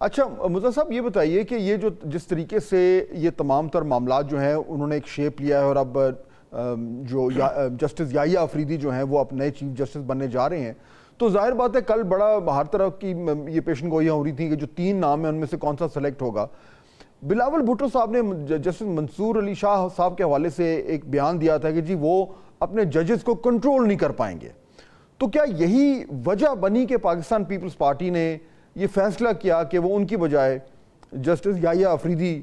اچھا مرزا صاحب یہ بتائیے کہ یہ جو جس طریقے سے یہ تمام تر معاملات جو ہیں انہوں نے ایک شیپ لیا ہے اور اب جو جسٹس یحییٰ آفریدی جو ہیں وہ اب نئے چیف جسٹس بننے جا رہے ہیں، تو ظاہر بات ہے کل بڑا ہر طرف کی یہ پیشن گوئیاں ہو رہی تھیں کہ جو 3 نام ہیں ان میں سے کون سا سلیکٹ ہوگا۔ بلاول بھٹو صاحب نے جسٹس منصور علی شاہ صاحب کے حوالے سے ایک بیان دیا تھا کہ جی وہ اپنے ججز کو کنٹرول نہیں کر پائیں گے، تو کیا یہی وجہ بنی کہ پاکستان پیپلز پارٹی نے یہ فیصلہ کیا کہ وہ ان کی بجائے جسٹس یحییٰ آفریدی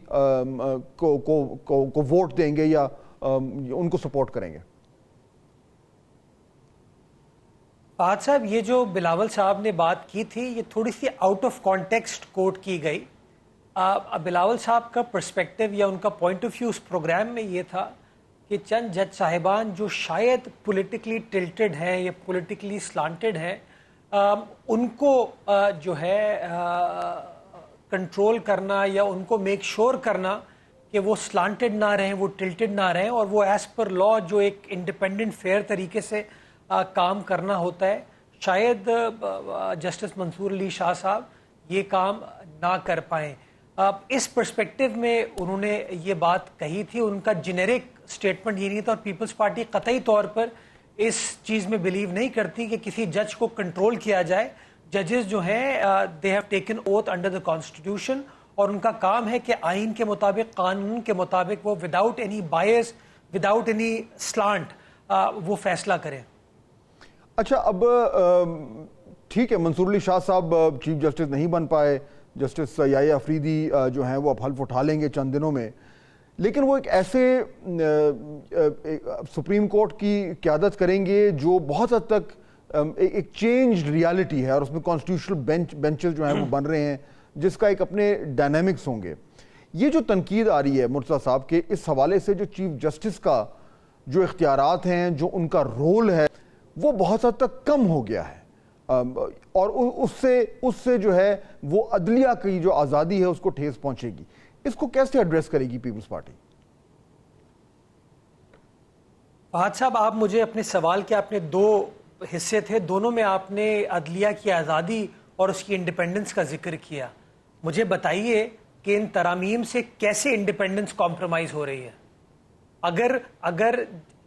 کو ووٹ دیں گے یا ان کو سپورٹ کریں گے؟ فہد صاحب، یہ جو بلاول صاحب نے بات کی تھی یہ تھوڑی سی آؤٹ آف کانٹیکسٹ کوٹ کی گئی۔ بلاول صاحب کا پرسپیکٹو یا ان کا پوائنٹ آف ویو اس پروگرام میں یہ تھا کہ چند جج صاحبان جو شاید پولیٹیکلی ٹلٹڈ ہیں یا پولیٹیکلی سلانٹڈ ہیں، ان کو جو ہے کنٹرول کرنا یا ان کو میک شور کرنا کہ وہ سلانٹڈ نہ رہیں، وہ ٹلٹڈ نہ رہیں، اور وہ ایز پر لا جو ایک انڈیپینڈنٹ فیئر طریقے سے کام کرنا ہوتا ہے، شاید جسٹس منصور علی شاہ صاحب یہ کام نہ کر پائیں۔ اس پرسپیکٹو میں انہوں نے یہ بات کہی تھی، ان کا جنیرک سٹیٹمنٹ یہ نہیں تھا، اور پیپلز پارٹی قطعی طور پر اس چیز میں بلیو نہیں کرتی کہ کسی جج کو کنٹرول کیا جائے۔ ججز جو ہیں they have taken oath under the constitution, اور ان کا کام ہے کہ آئین کے مطابق، قانون کے مطابق وہ وداؤٹ اینی بائس، وداؤٹ اینی سلانٹ وہ فیصلہ کریں۔ اچھا، اب ٹھیک ہے منصور علی شاہ صاحب چیف جسٹس نہیں بن پائے، جسٹس یحییٰ آفریدی جو ہیں وہ اب حلف اٹھا لیں گے چند دنوں میں، لیکن وہ ایک ایسے سپریم کورٹ کی قیادت کریں گے جو بہت حد تک ایک چینج ریالٹی ہے، اور اس میں کانسٹیٹیوشنل بینچز جو ہیں وہ بن رہے ہیں جس کا ایک اپنے ڈائنامکس ہوں گے۔ یہ جو تنقید آ رہی ہے مرتضیٰ صاحب کے اس حوالے سے، جو چیف جسٹس کا جو اختیارات ہیں، جو ان کا رول ہے، وہ بہت حد تک کم ہو گیا ہے، اور اس سے جو ہے وہ عدلیہ کی جو آزادی ہے اس کو ٹھیس پہنچے گی۔ اس کو کیسے ایڈریس کرے گی پیپلز پارٹی؟ فہد صاحب، آپ مجھے اپنے سوال کے اپنے 2 حصے تھے، دونوں میں آپ نے عدلیہ کی آزادی اور اس کی انڈیپینڈنس کا ذکر کیا۔ مجھے بتائیے کہ ان ترامیم سے کیسے انڈیپینڈنس کمپرومائز ہو رہی ہے؟ اگر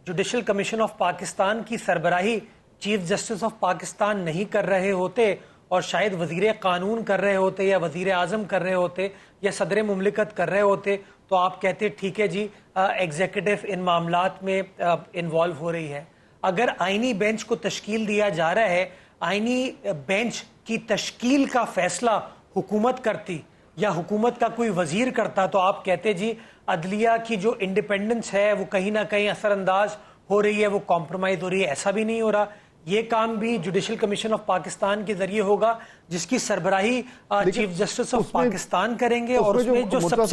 جوڈیشل کمیشن آف پاکستان کی سربراہی چیف جسٹس آف پاکستان نہیں کر رہے ہوتے، اور شاید وزیر قانون کر رہے ہوتے یا وزیر اعظم کر رہے ہوتے یا صدر مملکت کر رہے ہوتے، تو آپ کہتے ٹھیک ہے جی ایگزیکٹو ان معاملات میں انوالو ہو رہی ہے۔ اگر آئینی بینچ کو تشکیل دیا جا رہا ہے، آئینی بینچ کی تشکیل کا فیصلہ حکومت کرتی یا حکومت کا کوئی وزیر کرتا، تو آپ کہتے جی عدلیہ کی جو انڈیپینڈنس ہے وہ کہیں نہ کہیں اثر انداز ہو رہی ہے، وہ کمپرومائز ہو رہی ہے۔ ایسا بھی نہیں ہو رہا، یہ کام بھی جوڈیشل کمیشن آف پاکستان کے ذریعے ہوگا جس کی سربراہی چیف جسٹس آف پاکستان کریں گے، اور اس میں جو سب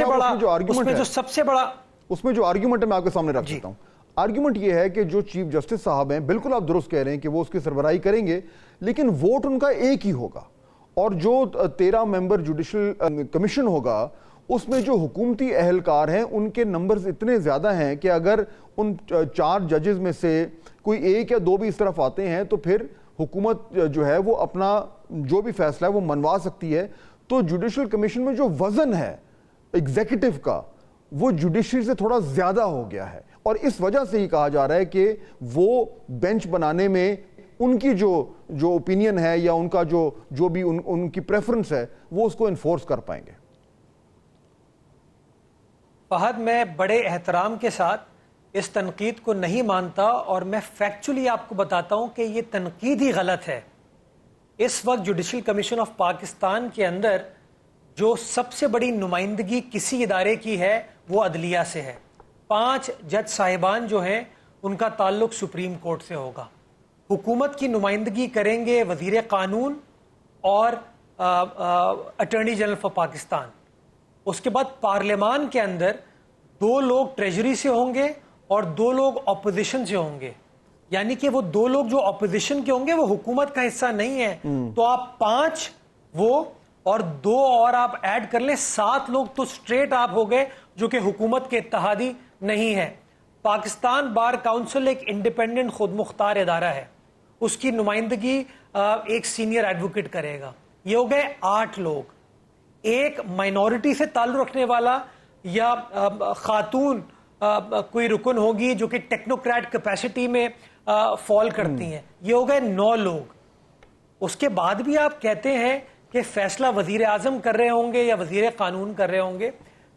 سے بڑا اس میں جو آرگیومنٹ ہے میں آپ کے سامنے رکھ دیتا ہوں۔ آرگیومنٹ یہ ہے کہ جو چیف جسٹس صاحب ہیں، بالکل آپ درست کہہ رہے ہیں کہ وہ اس کی سربراہی کریں گے، لیکن ووٹ ان کا ایک ہی ہوگا، اور جو 13 ممبر جوڈیشل کمیشن ہوگا اس میں جو حکومتی اہلکار ہیں ان کے نمبرز اتنے زیادہ ہیں کہ اگر ان 4 ججز میں سے کوئی 1 یا 2 بھی اس طرف آتے ہیں تو پھر حکومت جو ہے وہ اپنا جو بھی فیصلہ ہے وہ منوا سکتی ہے۔ تو جوڈیشل کمیشن میں جو وزن ہے ایگزیکٹو کا، وہ جوڈیشری سے تھوڑا زیادہ ہو گیا ہے، اور اس وجہ سے ہی کہا جا رہا ہے کہ وہ بینچ بنانے میں ان کی جو اوپینین ہے یا ان کا جو بھی ان کی پریفرنس ہے وہ اس کو انفورس کر پائیں گے۔ فہد، میں بڑے احترام کے ساتھ اس تنقید کو نہیں مانتا، اور میں فیکچولی آپ کو بتاتا ہوں کہ یہ تنقید ہی غلط ہے۔ اس وقت جوڈیشل کمیشن آف پاکستان کے اندر جو سب سے بڑی نمائندگی کسی ادارے کی ہے وہ عدلیہ سے ہے۔ 5 جج صاحبان جو ہیں ان کا تعلق سپریم کورٹ سے ہوگا۔ حکومت کی نمائندگی کریں گے وزیر قانون اور اٹارنی جنرل فار پاکستان۔ اس کے بعد پارلیمان کے اندر 2 لوگ ٹریجری سے ہوں گے اور 2 لوگ اپوزیشن سے ہوں گے، یعنی کہ وہ 2 لوگ جو اپوزیشن کے ہوں گے وہ حکومت کا حصہ نہیں ہے، تو آپ 5 وہ اور 2 اور آپ ایڈ کر لیں، 7 لوگ تو سٹریٹ آپ ہو گئے جو کہ حکومت کے اتحادی نہیں ہے۔ پاکستان بار کاؤنسل ایک انڈیپینڈنٹ خود مختار ادارہ ہے، اس کی نمائندگی ایک سینئر ایڈوکیٹ کرے گا۔ یہ ہو گئے 8 لوگ۔ ایک مائنورٹی سے تعلق رکھنے والا یا خاتون کوئی رکن ہوگی جو کہ ٹیکنوکریٹ کیپیسٹی میں فال کرتی ہیں. یہ ہو گئے 9 لوگ. اس کے بعد بھی آپ کہتے ہیں کہ فیصلہ وزیر اعظم کر رہے ہوں گے یا وزیر قانون کر رہے ہوں گے.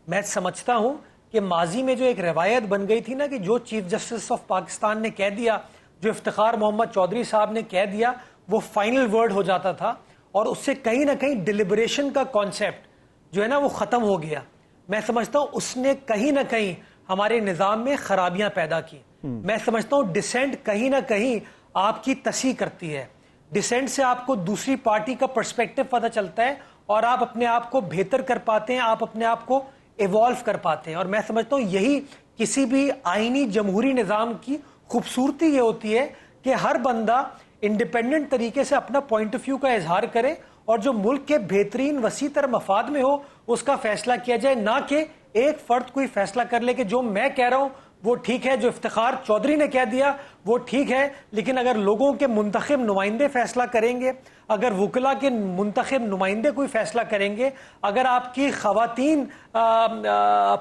میں سمجھتا ہوں کہ ماضی میں جو ایک روایت بن گئی تھی نا کہ جو چیف جسٹس آف پاکستان نے کہہ دیا, جو افتخار محمد چودھری صاحب نے کہہ دیا, وہ فائنل ورڈ ہو جاتا تھا, اور اس سے کہیں نہ کہیں ڈیلیبریشن کا کانسیپٹ جو ہے نا وہ ختم ہو گیا. میں سمجھتا ہوں اس نے کہیں نہ کہیں ہمارے نظام میں خرابیاں پیدا کی. میں سمجھتا ہوں ڈسینٹ کہیں نہ کہیں آپ کی تصحیح کرتی ہے. ڈسینٹ سے آپ کو دوسری پارٹی کا پرسپیکٹو پتہ چلتا ہے اور آپ اپنے آپ کو بہتر کر پاتے ہیں, آپ اپنے آپ کو ایوالو کر پاتے ہیں. اور میں سمجھتا ہوں یہی کسی بھی آئینی جمہوری نظام کی خوبصورتی یہ ہوتی ہے کہ ہر بندہ انڈیپینڈنٹ طریقے سے اپنا پوائنٹ آف ویو کا اظہار کرے اور جو ملک کے بہترین وسیع تر مفاد میں ہو اس کا فیصلہ کیا جائے, نہ کہ ایک فرد کوئی فیصلہ کر لے کہ جو میں کہہ رہا ہوں وہ ٹھیک ہے, جو افتخار چودھری نے کہہ دیا وہ ٹھیک ہے. لیکن اگر لوگوں کے منتخب نمائندے فیصلہ کریں گے, اگر وکلا کے منتخب نمائندے کوئی فیصلہ کریں گے, اگر آپ کی خواتین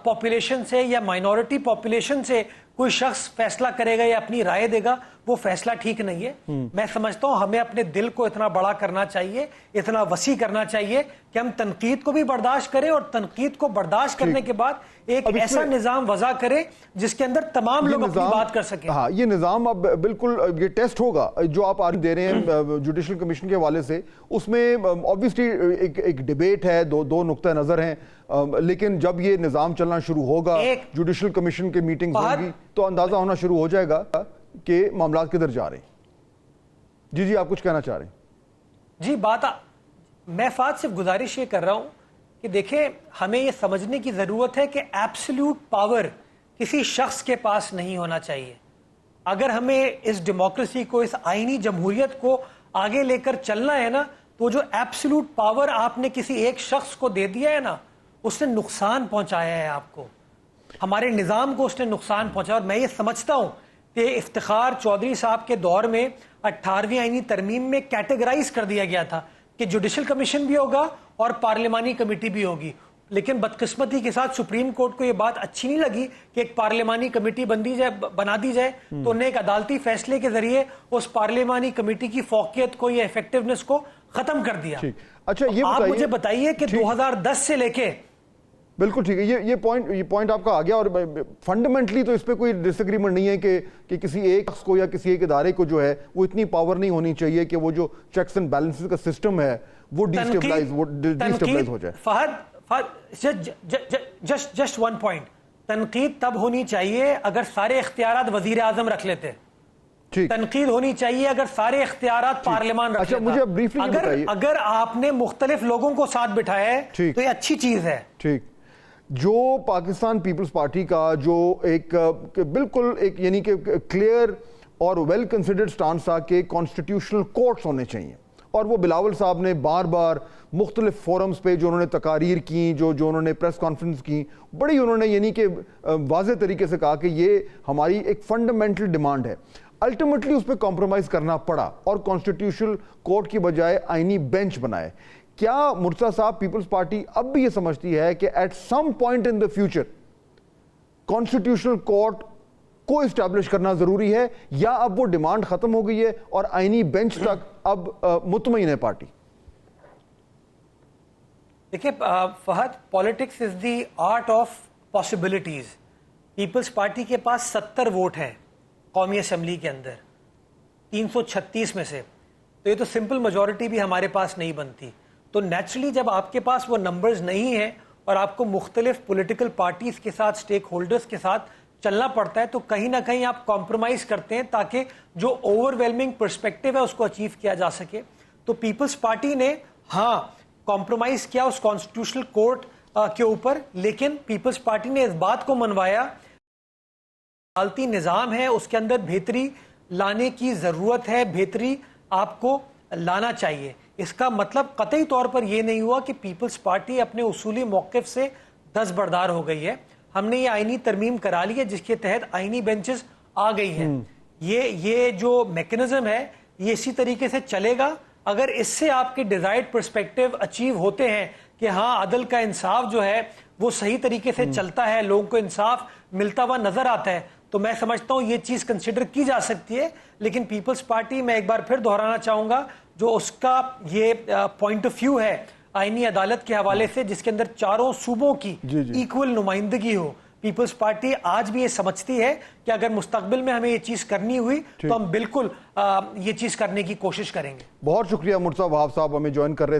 پاپولیشن سے یا مائنورٹی پاپولیشن سے کوئی شخص فیصلہ کرے گا یا اپنی رائے دے گا, وہ فیصلہ ٹھیک نہیں ہے. میں سمجھتا ہوں ہمیں اپنے دل کو اتنا بڑا کرنا چاہیے, اتنا وسیع کرنا چاہیے کہ ہم تنقید کو بھی برداشت کریں اور تنقید کو برداشت کرنے کے بعد ایک ایسا نظام وضع کرے جس کے اندر تمام لوگ اپنی بات کر سکیں. ہاں, یہ نظام اب بالکل یہ ٹیسٹ ہوگا جو آپ آج دے رہے ہیں جوڈیشل کمیشن کے حوالے سے. اس میں obviously ایک ڈیبیٹ ہے, دو نقطہ نظر ہیں, لیکن جب یہ نظام چلنا شروع ہوگا, جوڈیشل کمیشن کے میٹنگز ہوگی, تو اندازہ ہونا شروع ہو جائے گا کہ معاملات کدھر جا رہے ہیں. جی آپ کچھ کہنا چاہ رہے ہیں؟ جی میں فات سے گزارش یہ کر رہا ہوں کہ دیکھیں, ہمیں یہ سمجھنے کی ضرورت ہے کہ ایبسلیوٹ پاور کسی شخص کے پاس نہیں ہونا چاہیے. اگر ہمیں اس ڈیموکریسی کو, اس آئینی جمہوریت کو آگے لے کر چلنا ہے نا, تو جو ایبسلیوٹ پاور آپ نے کسی ایک شخص کو دے دیا ہے نا, اس نے نقصان پہنچایا ہے آپ کو, ہمارے نظام کو اس نے نقصان پہنچایا. اور میں یہ سمجھتا ہوں کہ افتخار چودھری صاحب کے دور میں 18ویں آئینی ترمیم میں کیٹیگرائز کر دیا گیا تھا کہ جوڈیشل کمیشن بھی ہوگا اور پارلیمانی کمیٹی بھی ہوگی. لیکن بدقسمتی کے ساتھ سپریم کورٹ کو یہ بات اچھی نہیں لگی کہ ایک پارلیمانی کمیٹی بنا دی جائے, تو انہیں ایک عدالتی فیصلے کے ذریعے اس پارلیمانی کمیٹی کی فوقیت کو یا ایفیکٹونس کو ختم کر دیا. اچھا, یہ آپ مجھے بتائیے کہ 2010 سے لے کے بالکل ٹھیک ہے, یہ پوائنٹ آپ کا آ گیا. اور فنڈامنٹلی تو اس پہ کوئی ڈس ایگریمنٹ نہیں ہے کہ کسی ایک شخص کو یا کسی ایک ادارے کو جو ہے وہ اتنی پاور نہیں ہونی چاہیے کہ وہ جو چیکس اینڈ بیلنسز کا سسٹم ہے وہ ڈیسٹیبلائز ہو جائے. فہد جسٹ ون پوائنٹ, تنقید تب ہونی چاہیے اگر سارے اختیارات وزیر اعظم رکھ لیتے. تنقید ہونی چاہیے اگر سارے اختیارات پارلیمان رکھ لیتا. اگر آپ نے مختلف لوگوں کو ساتھ بٹھایا ہے تو یہ اچھی چیز ہے. ٹھیک, جو پاکستان پیپلز پارٹی کا جو ایک بالکل ایک یعنی کہ کلیئر اور ویل کنسیڈرڈ سٹانس تھا کہ کانسٹیٹیوشنل کورٹس ہونے چاہیے, اور وہ بلاول صاحب نے بار بار مختلف فورمز پہ جو انہوں نے تقاریر کی, جو انہوں نے پریس کانفرنس کی, بڑی انہوں نے یعنی کہ واضح طریقے سے کہا کہ یہ ہماری ایک فنڈامنٹل ڈیمانڈ ہے. الٹیمیٹلی اس پہ کمپرومائز کرنا پڑا اور کانسٹیٹیوشنل کورٹ کی بجائے آئینی بینچ بنائے. کیا مرتضیٰ صاحب پیپلز پارٹی اب بھی یہ سمجھتی ہے کہ at some point in the future constitutional court کو اسٹیبلش کرنا ضروری ہے, یا اب وہ ڈیمانڈ ختم ہو گئی ہے اور آئینی بینچ تک اب مطمئن ہے پارٹی؟ دیکھیں Fahad, politics is the art of possibilities. Peoples Party کے پاس 70 ووٹ ہیں قومی اسمبلی کے اندر 336 میں سے, تو یہ تو سمپل میجورٹی بھی ہمارے پاس نہیں بنتی. تو نیچرلی جب آپ کے پاس وہ نمبرز نہیں ہیں اور آپ کو مختلف پولیٹیکل پارٹیز کے ساتھ, اسٹیک ہولڈرز کے ساتھ چلنا پڑتا ہے, تو کہیں نہ کہیں آپ کمپرومائز کرتے ہیں تاکہ جو اوور ویلمنگ پرسپیکٹو ہے اس کو اچیو کیا جا سکے. تو پیپلز پارٹی نے ہاں کمپرومائز کیا اس کانسٹیٹیوشنل کورٹ کے اوپر, لیکن پیپلز پارٹی نے اس بات کو منوایا عدالتی نظام ہے اس کے اندر بہتری لانے کی ضرورت ہے, بہتری آپ کو لانا چاہیے. اس کا مطلب قطعی طور پر یہ نہیں ہوا کہ پیپلز پارٹی اپنے اصولی موقف سے دستبردار ہو گئی ہے. ہم نے یہ آئینی ترمیم کرا لی ہے جس کے تحت آئینی بینچز آ گئی ہیں. یہ جو میکنزم ہے یہ اسی طریقے سے چلے گا. اگر اس سے آپ کے ڈیزائرڈ پرسپیکٹو اچیو ہوتے ہیں کہ ہاں عدل کا انصاف جو ہے وہ صحیح طریقے سے چلتا ہے, لوگوں کو انصاف ملتا ہوا نظر آتا ہے, تو میں سمجھتا ہوں یہ چیز کنسیڈر کی جا سکتی ہے. لیکن پیپلز پارٹی, میں ایک بار پھر دہرانا چاہوں گا, جو اس کا یہ پوائنٹ آف ویو ہے آئینی عدالت کے حوالے سے, جس کے اندر چاروں صوبوں کی ایکول نمائندگی ہو, پیپلز پارٹی آج بھی یہ سمجھتی ہے کہ اگر مستقبل میں ہمیں یہ چیز کرنی ہوئی تو ہم بالکل یہ چیز کرنے کی کوشش کریں گے. بہت شکریہ مرتضیٰ وہاب صاحب, ہمیں جوائن کر رہے تھے.